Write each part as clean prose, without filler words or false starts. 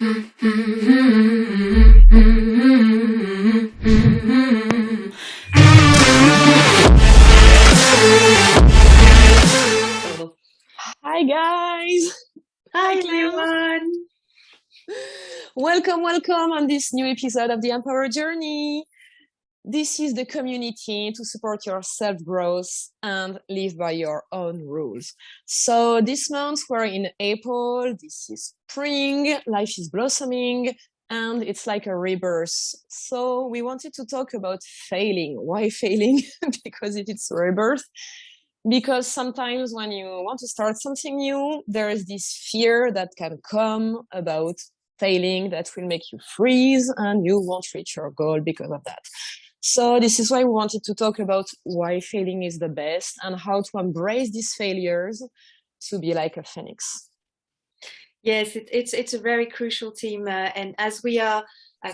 Hi guys! Hi Cleo. everyone! Welcome on this new episode of the EmpowHer Journey. This is the community to support your self-growth and live by your own rules. So this month we're in April, this is spring, life is blossoming, and it's like a rebirth. So we wanted to talk about failing. Why failing? Because it's a rebirth. Because sometimes when you want to start something new, there is this fear that can come about failing that will make you freeze and you won't reach your goal because of that. So this is why we wanted to talk about why failing is the best and how to embrace these failures to be like a phoenix. Yes, it's a very crucial theme, and as we are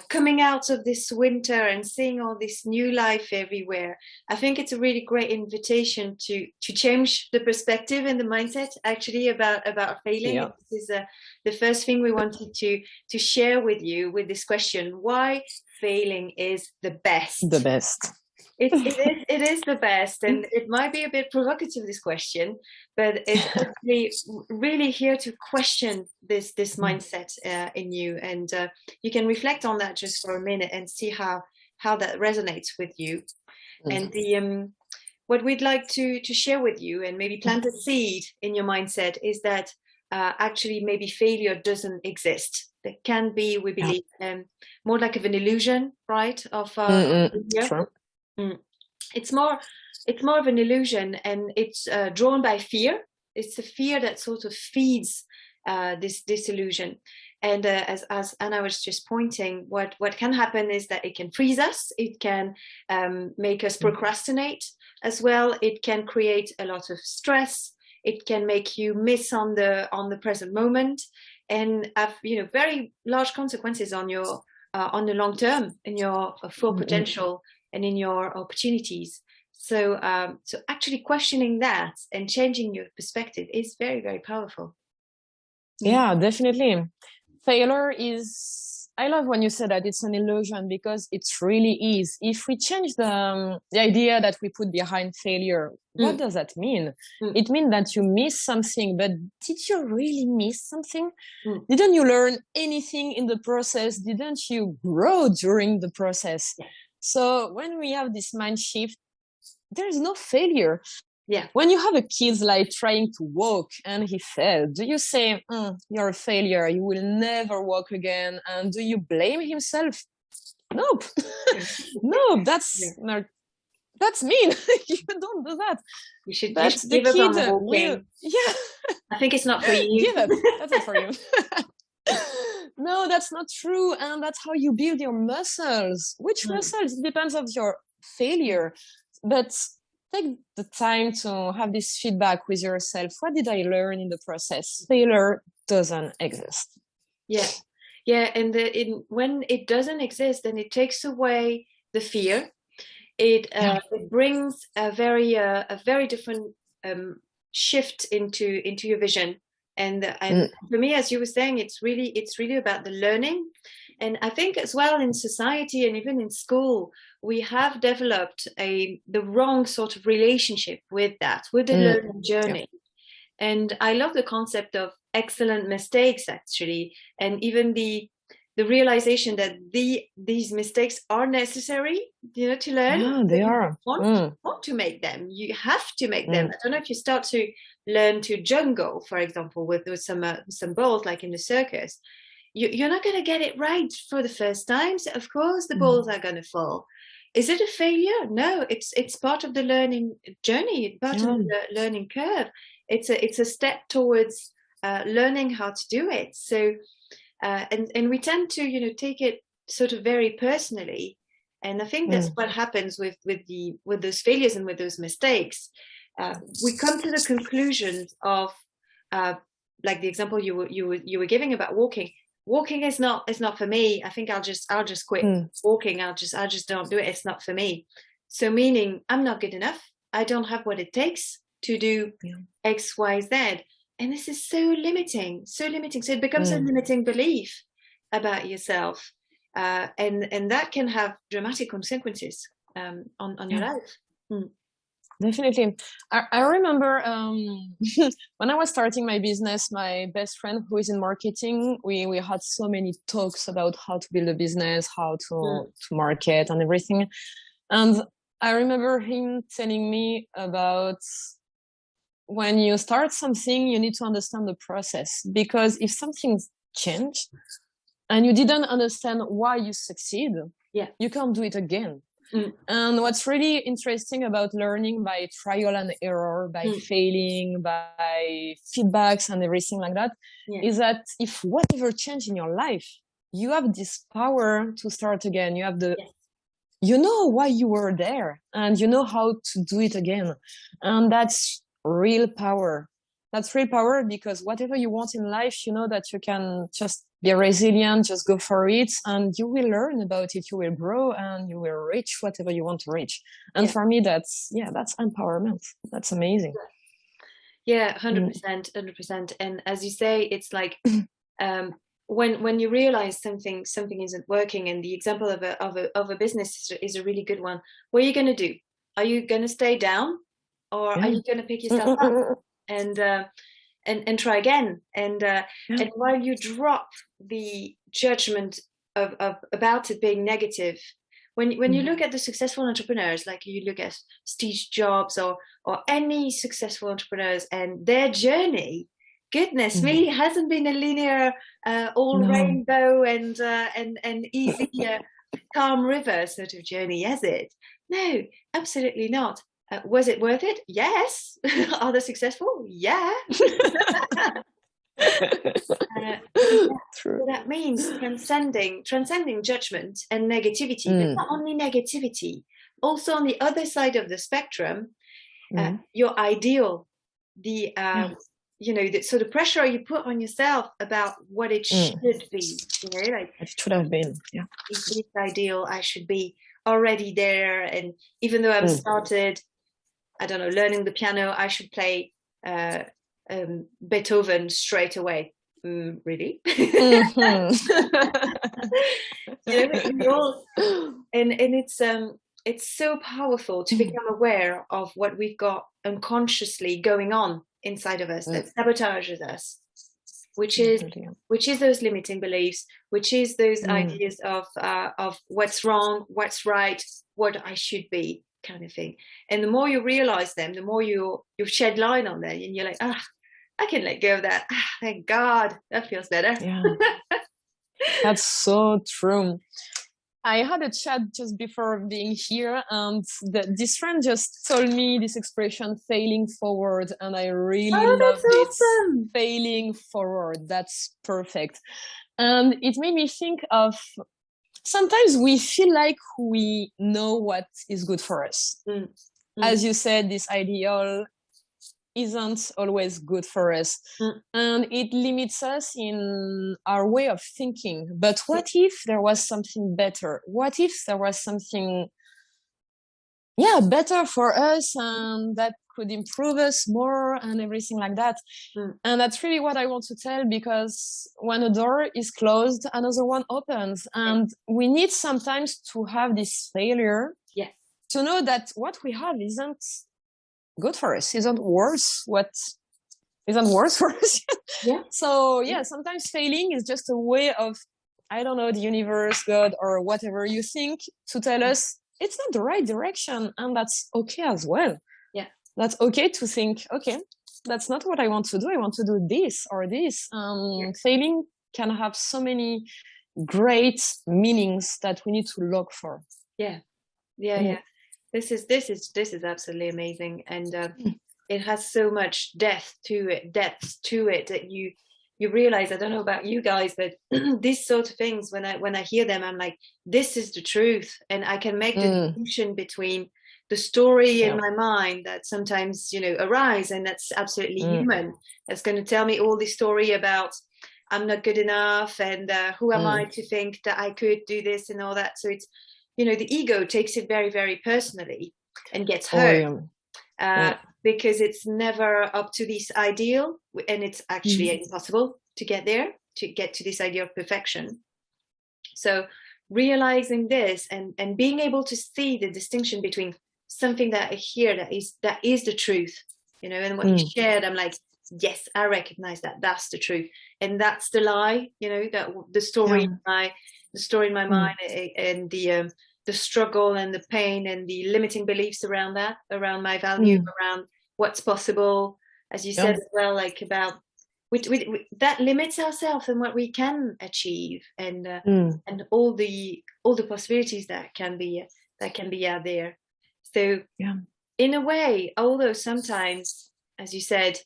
coming out of this winter and seeing all this new life everywhere, I think it's a really great invitation to change the perspective and the mindset actually about failing. Yeah. This is the first thing we wanted to share with you with this question: why failing is the best. The best. It is the best, and it might be a bit provocative, this question, but it's actually really here to question this mindset in you, and you can reflect on that just for a minute and see how that resonates with you. And the what we'd like to share with you and maybe plant a seed in your mindset is that actually maybe failure doesn't exist. There can be, we believe, more like of an illusion, right? Of True. It's more of an illusion, and it's drawn by fear. It's the fear that sort of feeds this illusion. And as Anna was just pointing, what can happen is that it can freeze us. It can make us procrastinate as well. It can create a lot of stress. It can make you miss on the present moment, and have very large consequences on your on the long term, in your full potential and in your opportunities. So actually questioning that and changing your perspective is very, very powerful. Yeah, definitely. Failure is, I love when you said that it's an illusion, because it really is. If we change the idea that we put behind failure, what does that mean? It means that you miss something, but did you really miss something? Didn't you learn anything in the process? Didn't you grow during the process? Yeah. So when we have this mind shift, there is no failure. Yeah. When you have a kid like trying to walk and he failed, do you say, you're a failure, you will never walk again? And do you blame himself? Nope. No, that's mean. You don't do that. You should the give up on kid walking. Yeah. I think it's not for you. Give up. That's not for you. No, that's not true. And that's how you build your muscles. Which muscles? It depends on your failure. But take the time to have this feedback with yourself. What did I learn in the process? Failure doesn't exist. Yeah. Yeah. And when it doesn't exist, then it takes away the fear. It brings a very different shift into your vision. And for me, as you were saying, it's really about the learning. And I think as well in society and even in school, we have developed the wrong sort of relationship with the learning journey. Yeah. And I love the concept of excellent mistakes, actually, and even the realization that these mistakes are necessary, to learn. Yeah, they are. Want to make them. You have to make them. I don't know if you start to learn to jungle, for example, with some balls, like in the circus. You're not going to get it right for the first time. So of course, the balls are going to fall. Is it a failure? No, it's part of the learning journey, part of the learning curve. It's a step towards learning how to do it. So. And we tend to, take it sort of very personally, and I think that's what happens with those failures and with those mistakes. We come to the conclusion of, like the example you were giving about walking. Walking is not for me. I think I'll just quit walking. I just don't do it. It's not for me. So meaning I'm not good enough. I don't have what it takes to do X, Y, Z. And this is so limiting. So it becomes a limiting belief. about yourself, and that can have dramatic consequences on your life. Definitely. I remember when I was starting my business, my best friend who is in marketing, we had so many talks about how to build a business, how to market and everything. And I remember him telling me about when you start something, you need to understand the process, because if something's changed and you didn't understand why you succeed, you can't do it again. And what's really interesting about learning by trial and error, by failing, by feedbacks and everything like that, is that if whatever changed in your life, you have this power to start again. You have you know why you were there, and you know how to do it again. And that's real power. That's real power, because whatever you want in life, you know that you can just be resilient, just go for it, and you will learn about it, you will grow, and you will reach whatever you want to reach. And for me, that's empowerment. That's amazing. 100%, 100%. And as you say, it's like when you realize something isn't working, and the example of a business is a really good one. What are you going to do? Are you going to stay down, or are you going to pick yourself up and try again? And while you drop the judgment of about it being negative, when you look at the successful entrepreneurs, like you look at Steve Jobs or any successful entrepreneurs and their journey, goodness me, it hasn't been a linear rainbow and easy calm river sort of journey, has it? No, absolutely not. Was it worth it? Yes. Are they successful? Yeah. True. So that means transcending judgment and negativity, but not only negativity, also on the other side of the spectrum, your ideal, the so the pressure you put on yourself about what it should be, like it should have been, this ideal, I should be already there, and even though I've started, I don't know, learning the piano, I should play Beethoven straight away. Really? And it's so powerful to become aware of what we've got unconsciously going on inside of us that sabotages us, which is those limiting beliefs, which is those ideas of what's wrong, what's right, what I should be, kind of thing. And the more you realize them, the more you shed light on them, and you're like, I can let go of that. Thank God, that feels better. That's so true. I had a chat just before being here, and this friend just told me this expression, failing forward, and I really loved it. Awesome. Failing forward, that's perfect. And it made me think of, sometimes we feel like we know what is good for us. As you said, this ideal isn't always good for us, and it limits us in our way of thinking. But what if there was something better? What if there was something better for us, and that could improve us more and everything like that? And that's really what I want to tell, because when a door is closed, another one opens, and we need sometimes to have this failure to know that what we have isn't good for us, isn't worse for us. So sometimes failing is just a way of, I don't know, the universe, God, or whatever you think, to tell us it's not the right direction, and that's okay as well. That's okay to think, okay, that's not what I want to do, I want to do this or this. Failing can have so many great meanings that we need to look for. This is absolutely amazing, and it has so much depth to it that you realize. I don't know about you guys, but these sort of things, when I hear them, I'm like, this is the truth, and I can make the distinction between the story in my mind that sometimes arise, and that's absolutely human. That's going to tell me all this story about I'm not good enough, and who am I to think that I could do this and all that. So it's the ego takes it very, very personally and gets hurt because it's never up to this ideal, and it's actually impossible to get there, to get to this idea of perfection. So realizing this and being able to see the distinction between something that I hear that is the truth, you know, and what you shared, I'm like, yes, I recognize that that's the truth, and that's the lie, you know, that the story in my mind, and the struggle and the pain and the limiting beliefs around that, around my value, around what's possible, as you said as well, like about that limits ourselves and what we can achieve, and all the possibilities that can be out there. So in a way, although sometimes, as you said,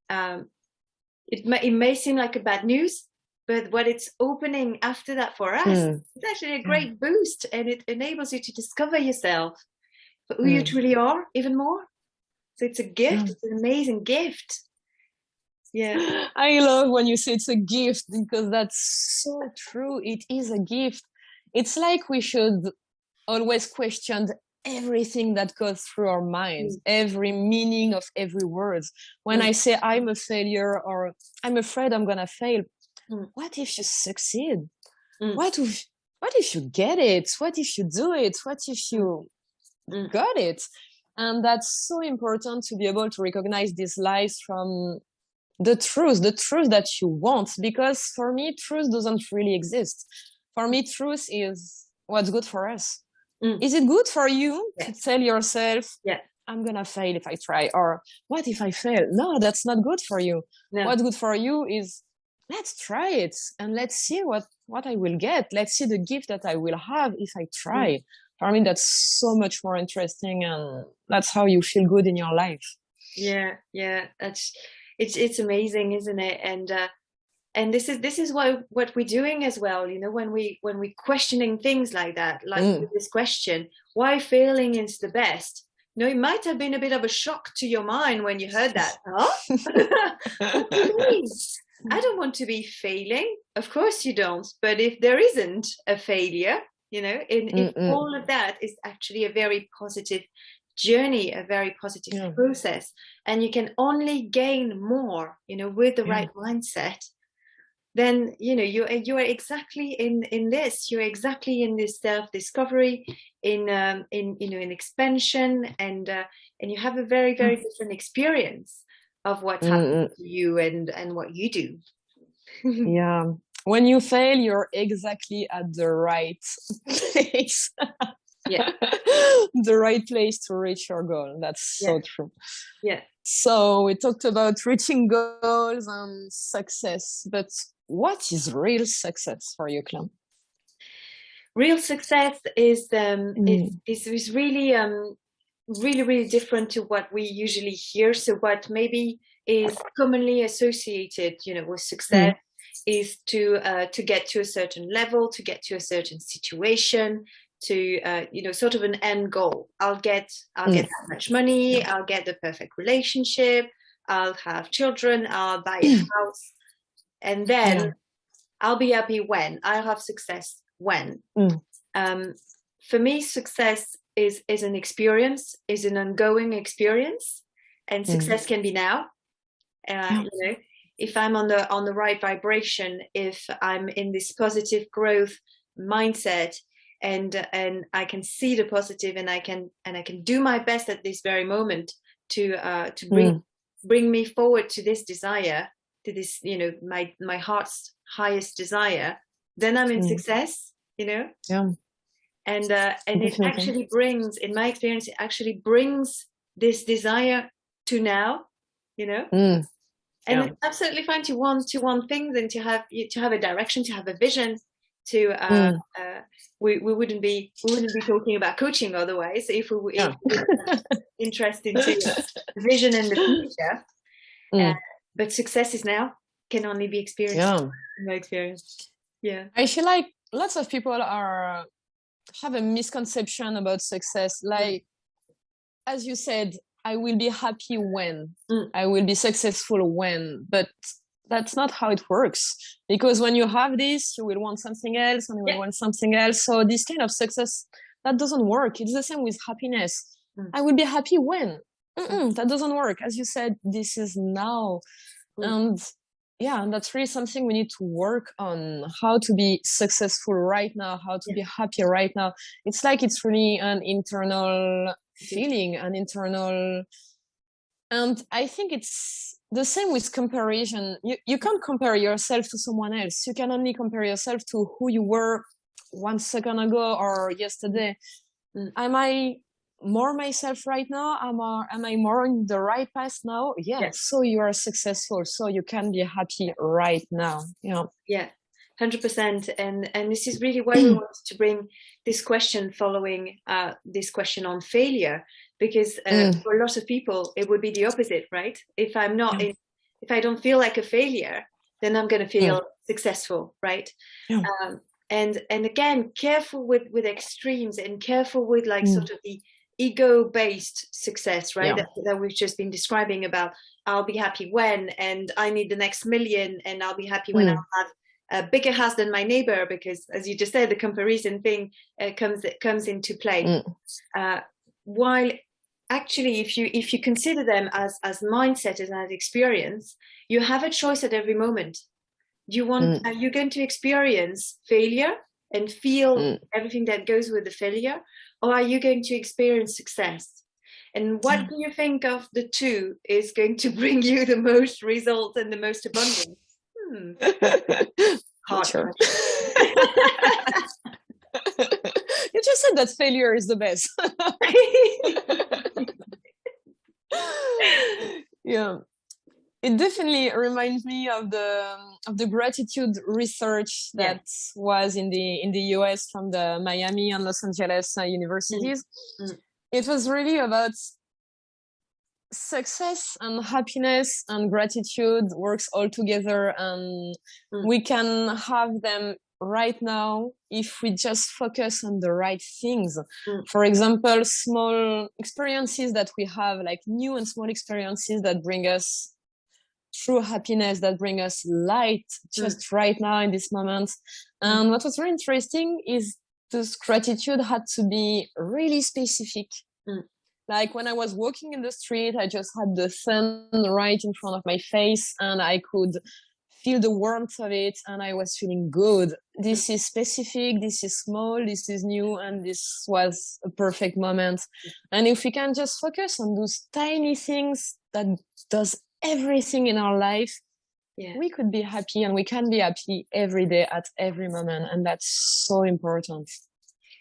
it may seem like a bad news, but what it's opening after that for us is actually a great boost, and it enables you to discover yourself for who you truly are even more. So it's a gift. It's an amazing gift. Yeah, I love when you say it's a gift, because that's so true. It is a gift. It's like we should always question everything that goes through our minds, every meaning of every word. When I say I'm a failure, or I'm afraid I'm gonna fail, what if you succeed? What if you get it? What if you do it? What if you got it? And that's so important, to be able to recognize these lies from the truth that you want. Because for me, truth doesn't really exist. For me, truth is what's good for us. Is it good for you to tell yourself, I'm gonna fail if I try? Or what if I fail? No, that's not good for you. What's good for you is, let's try it and let's see what I will get. Let's see the gift that I will have if I try. For me, that's so much more interesting, and that's how you feel good in your life. Yeah, it's amazing, isn't it? And this is what we're doing as well, you know, when we're questioning things like that, like this question, why failing is the best. You know, it might have been a bit of a shock to your mind when you heard that. What do you mean? I don't want to be failing. Of course you don't. But if there isn't a failure, you know, if all of that is actually a very positive journey, a very positive process, and you can only gain more, you know, with the right mindset, then, you know, you are exactly in this. You're exactly in this self-discovery, in expansion, and you have a very, very different experience of what's happening to you and what you do. Yeah. When you fail, you're exactly at the right place. The right place to reach your goal. That's so true. Yeah. So we talked about reaching goals and success, but what is real success for you, Clem? Real success is really really different to what we usually hear. So what maybe is commonly associated, you know, with success is to get to a certain level, to get to a certain situation, to you know, sort of an end goal. I'll get that much money, I'll get the perfect relationship, I'll have children, I'll buy a house, and then I'll be happy when I'll have success. When for me, success is an experience, is an ongoing experience, and success can be now. You know, if I'm on the right vibration, if I'm in this positive growth mindset, and I can see the positive, and I can do my best at this very moment to bring me forward to this desire, to this, you know, my heart's highest desire, then I'm in success, you know. And it actually brings, in my experience, it actually brings this desire to now, you know. And it's absolutely fine to want things, and to have a direction, to have a vision, to we wouldn't be talking about coaching otherwise if we were interested into vision in the future. But success is now, can only be experienced. In my experience. I feel like lots of people have a misconception about success. Like, as you said, I will be happy when, I will be successful when, but that's not how it works. Because when you have this, you will want something else, and you will want something else. So this kind of success, that doesn't work. It's the same with happiness. I will be happy when. That doesn't work. As you said, this is now. And yeah, and that's really something we need to work on, how to be successful right now, how to be happy right now. It's like it's really an internal feeling, an internal, and I think it's the same with comparison. You can't compare yourself to someone else. You can only compare yourself to who you were 1 second ago or yesterday. Am I more myself right now? Am I more in the right path now? Yeah. So you are successful. So you can be happy right now. Yeah. Yeah. 100%. And this is really why we wanted to bring this question following this question on failure, because for a lot of people, it would be the opposite, right? If I'm not if I don't feel like a failure, then I'm going to feel successful, right? Yeah. And again, careful with extremes, and careful with like sort of the ego-based success, right? That we've just been describing about, I'll be happy when, and I need the next million, and I'll be happy when I'll have a bigger house than my neighbor, because as you just said, the comparison thing comes into play. While actually, if you consider them as mindset and as experience, you have a choice at every moment. Are you going to experience failure and feel everything that goes with the failure, or are you going to experience success? And what do you think of the two is going to bring you the most results and the most abundance? Hard. Sure. You just said that failure is the best. Yeah. It definitely reminds me of the gratitude research that was in the US from the Miami and Los Angeles universities. It was really about success and happiness and gratitude works all together, and we can have them right now if we just focus on the right things. For example, small experiences that we have, like new and small experiences that bring us true happiness, that bring us light just right now in this moment. And what was very interesting is this gratitude had to be really specific. Like when I was walking in the street, I just had the sun right in front of my face and I could feel the warmth of it and I was feeling good. This is specific, this is small, this is new, and this was a perfect moment. And if we can just focus on those tiny things that does everything in our life, we could be happy, and we can be happy every day at every moment. And that's so important.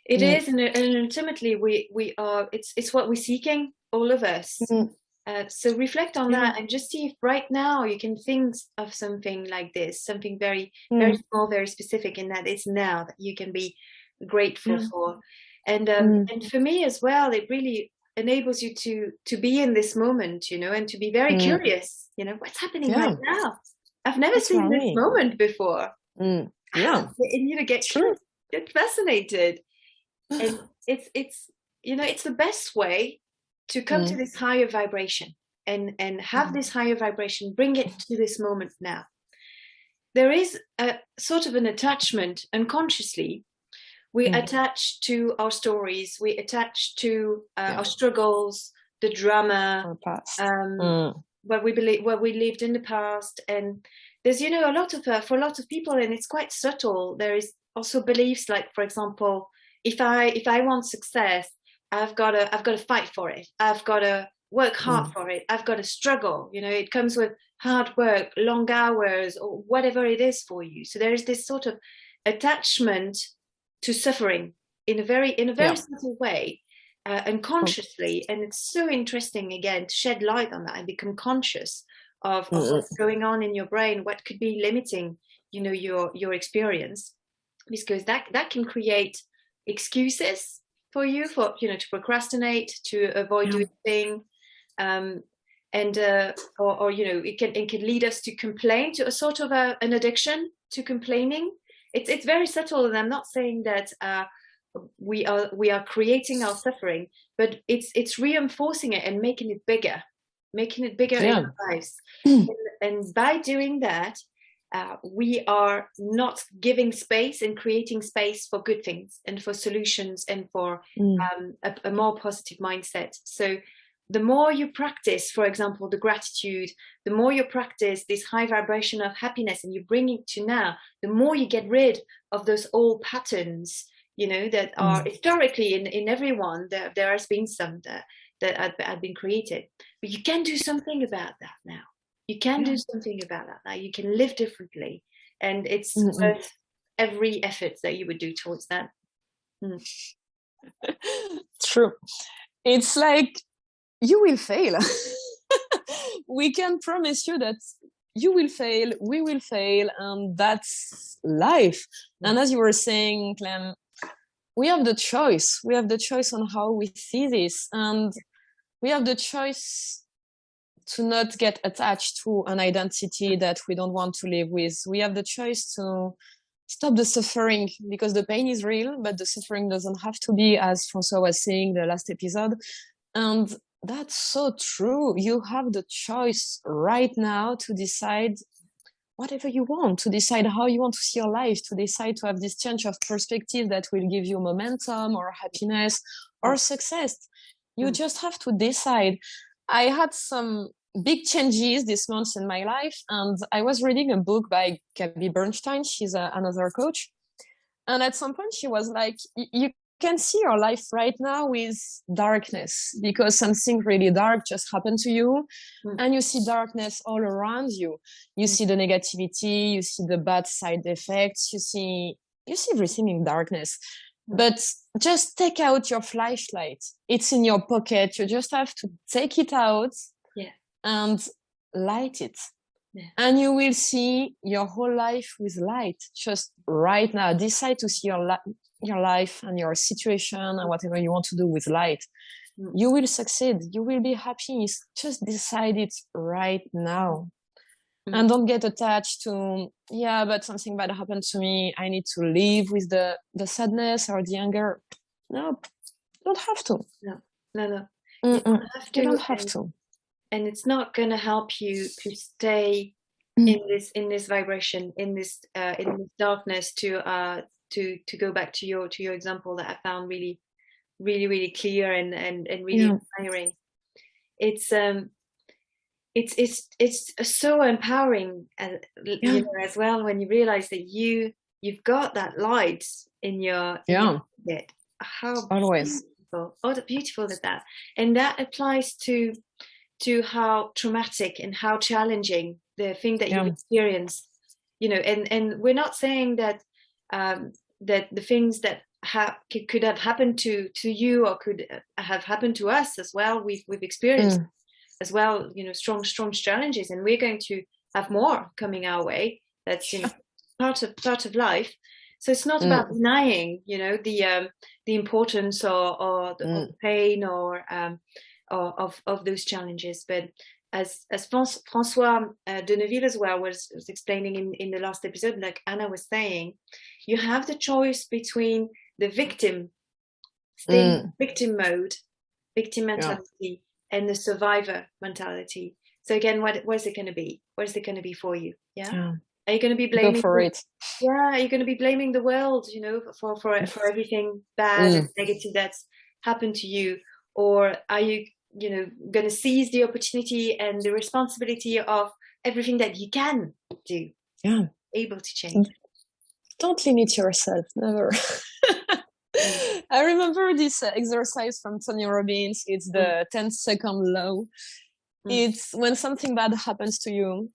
It is, and ultimately we are. It's what we're seeking, all of us. So reflect on that, and just see if right now you can think of something like this, something very, very small, very specific, in that it's now that you can be grateful for. And for me as well, it really enables you to be in this moment, and to be very curious. What's happening right now? I've never seen this moment before. And get curious, get fascinated. And it's the best way to come to this higher vibration and have this higher vibration, bring it to this moment now. There is a sort of an attachment unconsciously. We attach to our stories, we attach to our struggles, the drama, our past. What we believe, what we lived in the past. And there's, a lot of, for a lot of people, and it's quite subtle, there is also beliefs like, for example, if I want success, I've got to fight for it. I've got to work hard for it. I've got to struggle. It comes with hard work, long hours, or whatever it is for you. So there is this sort of attachment to suffering in a very subtle way, unconsciously. And it's so interesting, again, to shed light on that and become conscious of what's going on in your brain, what could be limiting, your experience, because that can create excuses for you to procrastinate, to avoid doing things, or it can lead us to complain, to a sort of an addiction to complaining. It's very subtle, and I'm not saying that we are creating our suffering, but it's reinforcing it and making it bigger in our lives. And by doing that, we are not giving space and creating space for good things and for solutions and for a more positive mindset. So the more you practice, for example, the gratitude, the more you practice this high vibration of happiness and you bring it to now, the more you get rid of those old patterns, you know, that are historically in everyone. There has been some that had been created, but you can do something about that now. You can do something about that now. You can live differently, and it's worth every effort that you would do towards that. True. It's like, you will fail. We can promise you that you will fail, we will fail, and that's life. And as you were saying, Clem, we have the choice. We have the choice on how we see this, and we have the choice to not get attached to an identity that we don't want to live with. We have the choice to stop the suffering, because the pain is real, but the suffering doesn't have to be, as Francois was saying the last episode. And that's so true. You have the choice right now to decide whatever you want, to decide how you want to see your life, to decide to have this change of perspective that will give you momentum or happiness or success. You just have to decide. I had some big changes this month in my life, and I was reading a book by Gabby Bernstein. She's another coach. And at some point she was like, you can see your life right now with darkness, because something really dark just happened to you, and you see darkness all around you. You see the negativity, you see the bad side effects, you see everything in darkness. But just take out your flashlight. It's in your pocket. You just have to take it out and light it. And you will see your whole life with light. Just right now, decide to see your life and your situation and whatever you want to do with light. You will succeed. You will be happy. Just decide it right now. And don't get attached to, but something bad happened to me, I need to live with the sadness or the anger. No, you don't have to. No. You don't have to. And it's not going to help you to stay in this vibration, in this darkness, to go back to your example that I found really, really, really clear and really inspiring. It's so empowering, you know, as well, when you realize that you've got that light in your head. How always beautiful is that. And that applies to how traumatic and how challenging the thing that you've experienced, you know. And we're not saying that that the things that could have happened to you or could have happened to us as well, we've experienced as well, you know, strong challenges, and we're going to have more coming our way. That's, you know, part of life. So it's not about denying, you know, the importance or the pain or of those challenges. But as Francois de Neuville as well was explaining in the last episode, like Anna was saying, you have the choice between the victim, victim mode, victim mentality, and the survivor mentality. So again, what is it going to be? What is it going to be for you? Are you going to be blaming? Go for it. Are you going to be blaming the world, you know, for everything bad and negative that's happened to you? Or are you, you know, going to seize the opportunity and the responsibility of everything that you can do? Able to change. Don't limit yourself. Never. I remember this exercise from Tony Robbins. It's the 10-second law. It's when something bad happens to you,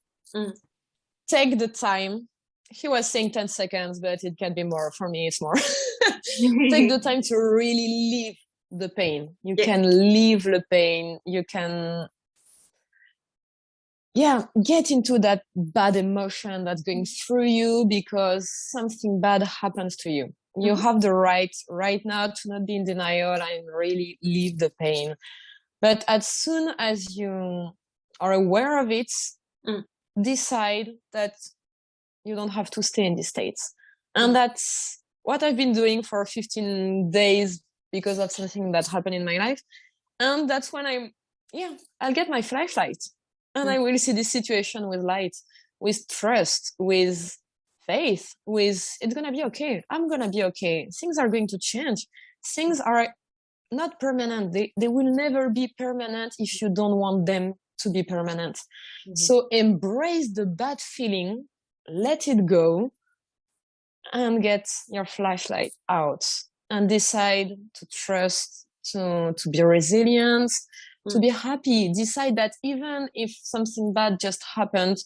take the time. He was saying 10 seconds, but it can be more. For me, it's more. Take the time to really live the pain. You can live the pain. You can, get into that bad emotion that's going through you because something bad happens to you. You have the right now to not be in denial and really leave the pain. But as soon as you are aware of it, decide that you don't have to stay in these states. And that's what I've been doing for 15 days because of something that happened in my life. And that's when I'll get my flashlight and I will see this situation with light, with trust, with faith, with it's going to be okay. I'm going to be okay. Things are going to change. Things are not permanent. They will never be permanent if you don't want them to be permanent. Mm-hmm. So embrace the bad feeling, let it go, and get your flashlight out and decide to trust, to be resilient, to be happy. Decide that even if something bad just happened,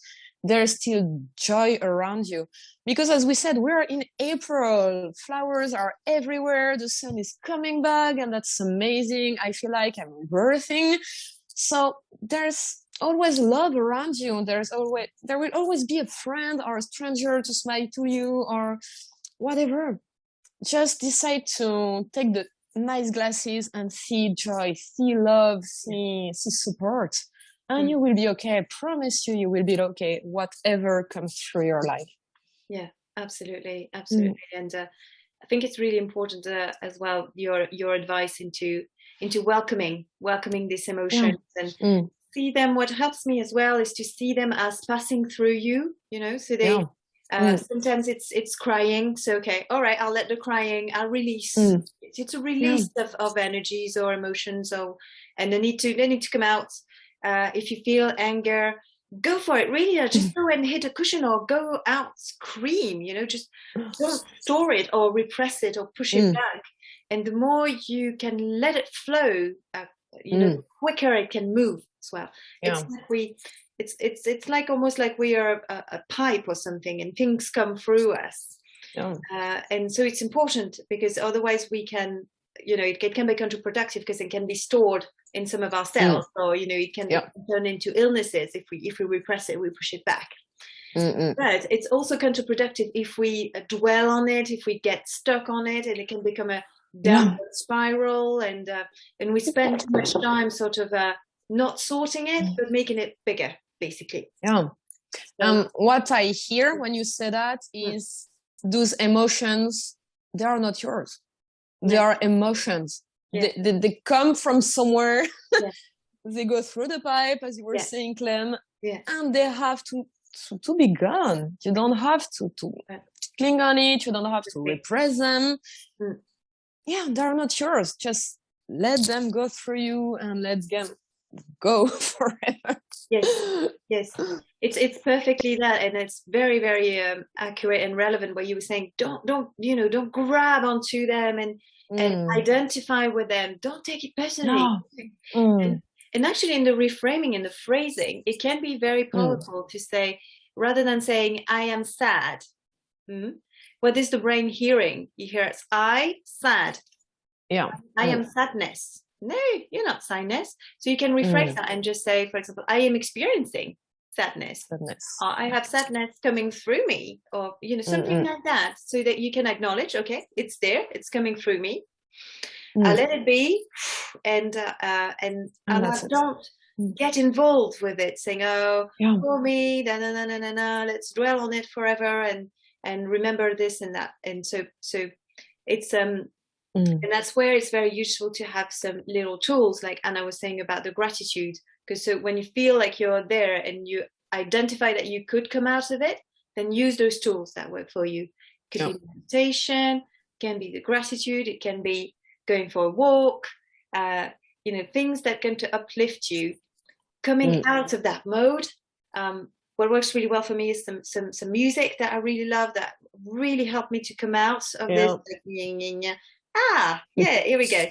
there's still joy around you. Because as we said, we're in April, flowers are everywhere, the sun is coming back, and that's amazing. I feel like I'm rebirthing. So there's always love around you. There will always be a friend or a stranger to smile to you or whatever. Just decide to take the nice glasses and see joy, see love, see support, and you will be okay. I promise you, you will be okay, whatever comes through your life. Yeah, absolutely. And I think it's really important as well, your advice into welcoming these emotions and see them. What helps me as well is to see them as passing through you, so they sometimes it's crying, so okay, all right, I'll let the crying, I'll release. It's a release of energies or emotions, and they need to come out. If you feel anger, go for it, really. Just go and hit a cushion or go out, scream, just don't store it or repress it or push it back. And the more you can let it flow, the quicker it can move as well. It's like almost like we are a pipe or something, and things come through us. And so it's important, because otherwise we can, it can be counterproductive, because it can be stored in some of our cells, or it can turn into illnesses if we repress it, we push it back. But it's also counterproductive if we dwell on it, if we get stuck on it, and it can become a downward spiral, and we spend too much time sort of not sorting it, but making it bigger, basically. What I hear when you say that is those emotions, they are not yours. They are emotions. They come from somewhere. They go through the pipe, as you were saying, Clem, and they have to be gone. You don't have to cling on it. You don't have to repress them. They're not yours. Just let them go through you and let them go forever. Yes. It's perfectly that, and it's very, very accurate and relevant. What you were saying, don't grab onto them and identify with them. Don't take it personally. And actually, in the reframing and the phrasing, it can be very powerful to say, rather than saying I am sad, what is the brain hearing? You hear it's I sad. I am sadness. No, you're not sadness. So you can rephrase that and just say, for example, I am experiencing sadness. Or I have sadness coming through me, or something like that, so that you can acknowledge, okay, it's there, it's coming through me. I let it be, and I don't get involved with it, saying, oh, for me, let's dwell on it forever and remember this and that. And so it's and that's where it's very useful to have some little tools, like Anna was saying about the gratitude, because so when you feel like you're there and you identify that you could come out of it, then use those tools that work for you. It could be meditation, can be the gratitude, it can be going for a walk, things that are going to uplift you, coming out of that mode. What works really well for me is some music that I really love, that really helped me to come out of this. Here we go.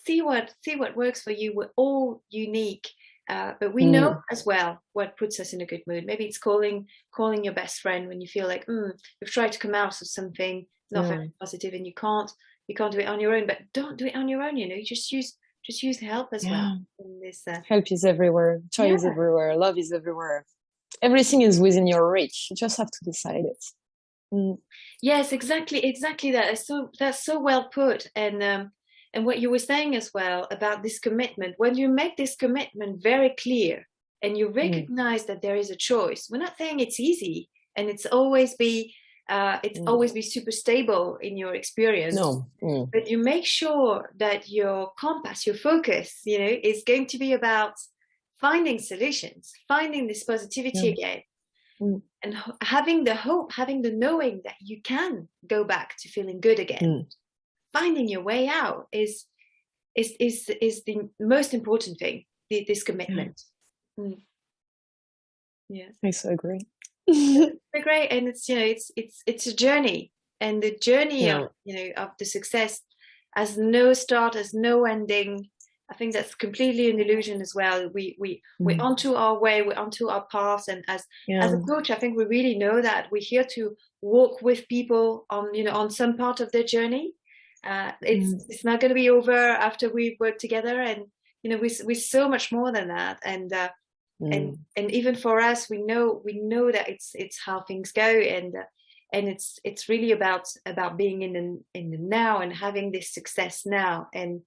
See what works for you. We're all unique, but we know as well what puts us in a good mood. Maybe it's calling your best friend when you feel like you've tried to come out of something not very positive, and you can't do it on your own. But don't do it on your own. Just use help as well. In this, help is everywhere. Joy is everywhere. Love is everywhere. Everything is within your reach. You just have to decide it. Yes, exactly that. That's so well put. And what you were saying as well about this commitment, when you make this commitment very clear and you recognize that there is a choice, we're not saying it's easy and it's always be super stable in your experience. But you make sure that your compass, your focus, is going to be about finding solutions, finding this positivity again. And having the hope, having the knowing that you can go back to feeling good again. finding your way out is the most important thing, this commitment. Yeah, I so agree. it's great. And it's, you know, it's a journey, and the journey of, you know, of the success has no start, has no ending. I think that's completely an illusion as well. We're onto our way, we're onto our path, and as a coach, I think we really know that we're here to walk with people on, you know, on some part of their journey. It's not going to be over after we work together, and you know, we're so much more than that. And even for us, we know that it's how things go, and it's really about being in the now and having this success now. And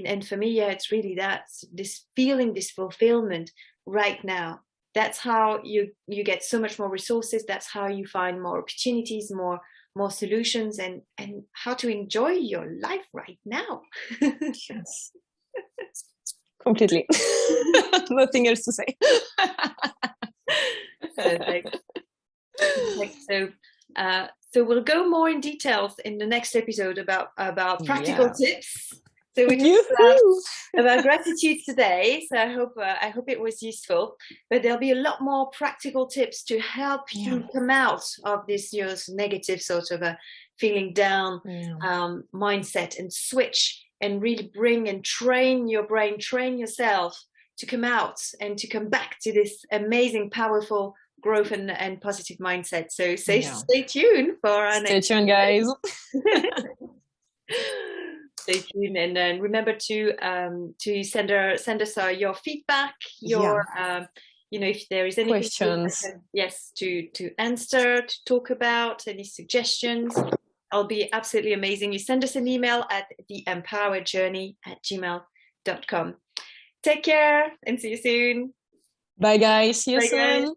and for me, it's really that, this feeling, this fulfillment right now. That's how you get so much more resources. That's how you find more opportunities, more solutions, and how to enjoy your life right now. Yes. Completely. Nothing else to say. Perfect. So we'll go more in details in the next episode about practical tips. So we talked about gratitude today. So I hope it was useful. But there'll be a lot more practical tips to help you come out of this, you know, negative sort of a feeling down mindset, and switch and really bring and train your brain, train yourself to come out and to come back to this amazing, powerful growth and positive mindset. So stay tuned for our next. Stay tuned, guys. Stay tuned, and then remember to send us your feedback, your you know, if there is any questions, to answer, to talk about, any suggestions. I'll be absolutely amazing. You send us an email at theempowherjourney@gmail.com. Take care and see you soon. Bye, guys. See you soon.